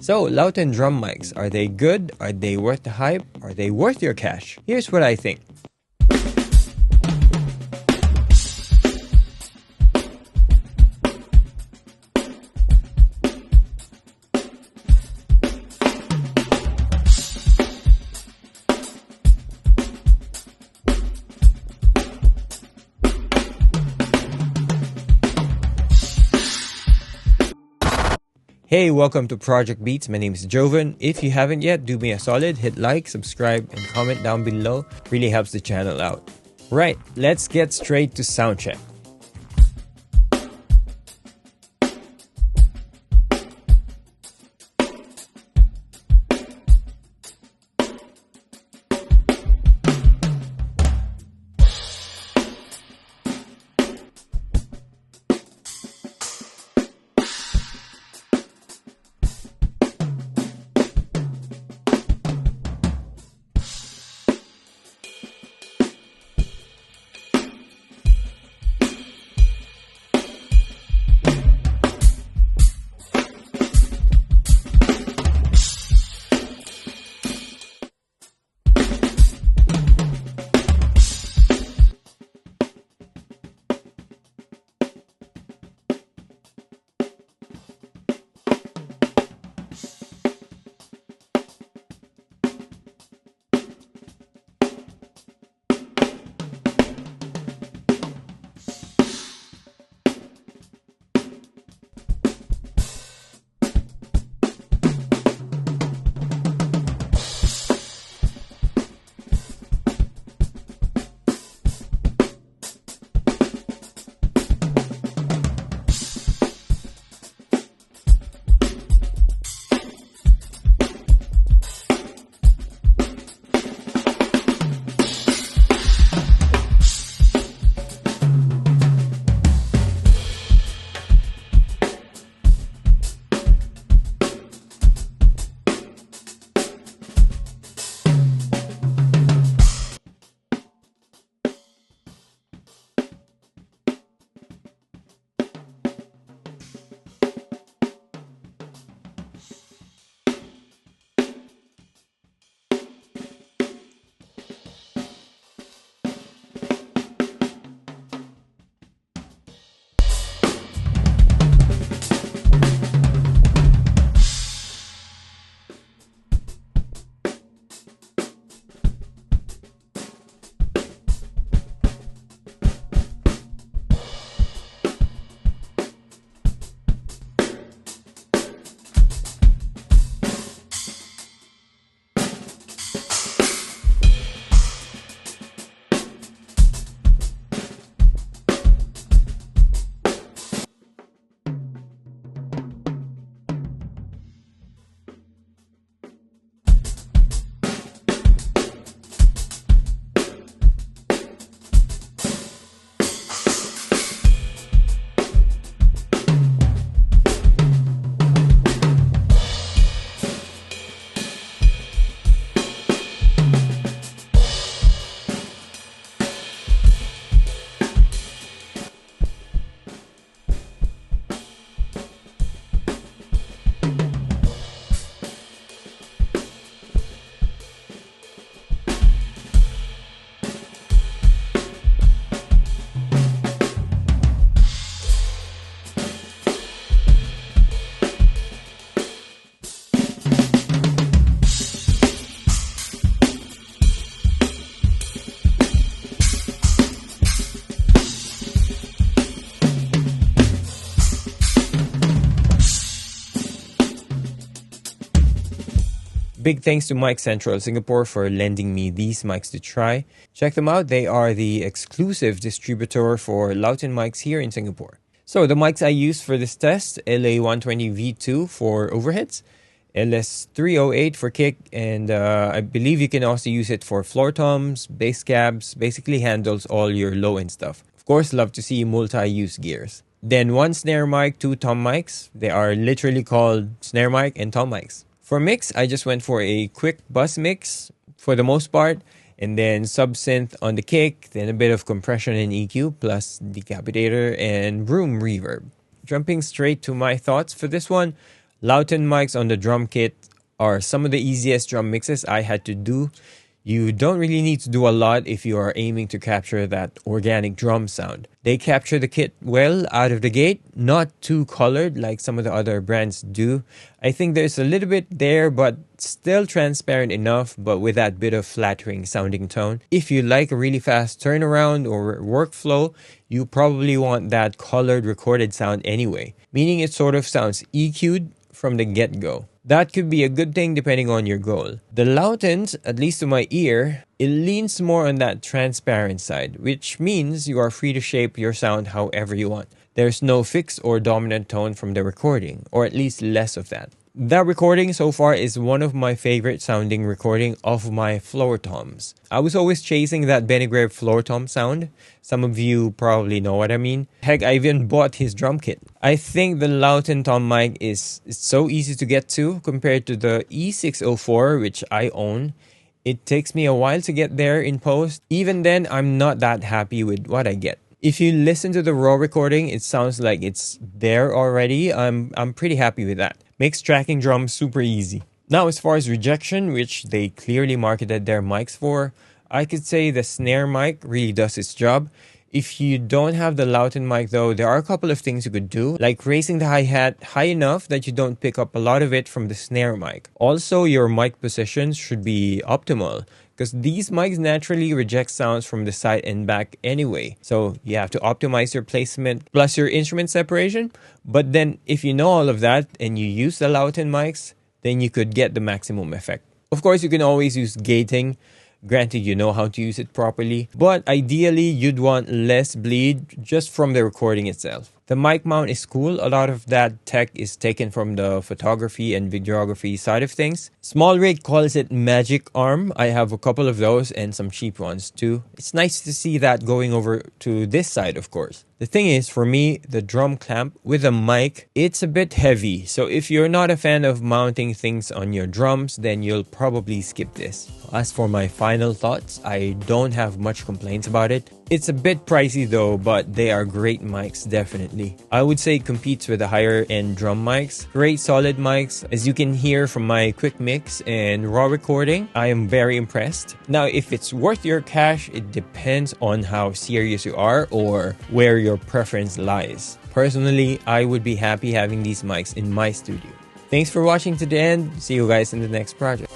So, Lauten drum mics, are they good? Are they worth the hype? Are they worth your cash? Here's what I think. Hey, welcome to Project Beats. My name is Joven. If you haven't yet, do me a solid, hit like, subscribe, and comment down below. Really helps the channel out. Right, let's get straight to sound check. Big thanks to Mic Central Singapore for lending me these mics to try. Check them out, they are the exclusive distributor for Lauten mics here in Singapore. So the mics I used for this test, LA120V2 for overheads, LS308 for kick, and I believe you can also use it for floor toms, bass cabs, basically handles all your low-end stuff. Of course, love to see multi-use gears. Then one snare mic, two tom mics. They are literally called snare mic and tom mics. For mix, I just went for a quick bus mix for the most part, and then sub-synth on the kick, then a bit of compression and EQ, plus decapitator and room reverb. Jumping straight to my thoughts for this one, Lauten mics on the drum kit are some of the easiest drum mixes I had to do. You don't really need to do a lot if you are aiming to capture that organic drum sound. They capture the kit well out of the gate, not too colored like some of the other brands do. I think there's a little bit there, but still transparent enough, but with that bit of flattering sounding tone. If you like a really fast turnaround or workflow, you probably want that colored recorded sound anyway, meaning it sort of sounds EQ'd from the get-go. That could be a good thing depending on your goal. The Lautens, at least to my ear, it leans more on that transparent side, which means you are free to shape your sound however you want. There's no fixed or dominant tone from the recording, or at least less of that. That recording so far is one of my favorite sounding recording of my floor toms. I was always chasing that Benny Greb floor tom sound. Some of you probably know what I mean. Heck, I even bought his drum kit. I think the Lauten Tom Mic is so easy to get to compared to the E604, which I own. It takes me a while to get there in post. Even then, I'm not that happy with what I get. If you listen to the raw recording, it sounds like it's there already. I'm pretty happy with that. Makes tracking drums super easy. Now, as far as rejection, which they clearly marketed their mics for, I could say the snare mic really does its job. If you don't have the Lauten mic though, there are a couple of things you could do, like raising the hi-hat high enough that you don't pick up a lot of it from the snare mic. Also, your mic position should be optimal, because these mics naturally reject sounds from the side and back anyway. So you have to optimize your placement plus your instrument separation. But then if you know all of that and you use the Lauten mics, then you could get the maximum effect. Of course, you can always use gating. Granted, you know how to use it properly, but ideally you'd want less bleed just from the recording itself. The mic mount is cool. A lot of that tech is taken from the photography and videography side of things. Small Rig calls it Magic Arm. I have a couple of those and some cheap ones too. It's nice to see that going over to this side, of course. The thing is, for me, the drum clamp with a mic, it's a bit heavy. So if you're not a fan of mounting things on your drums, then you'll probably skip this. As for my final thoughts, I don't have much complaints about it. It's a bit pricey though, but they are great mics, definitely. I would say it competes with the higher end drum mics. Great solid mics. As you can hear from my quick mix and raw recording, I am very impressed. Now, if it's worth your cash, it depends on how serious you are or where your preference lies. Personally, I would be happy having these mics in my studio. Thanks for watching to the end. See you guys in the next project.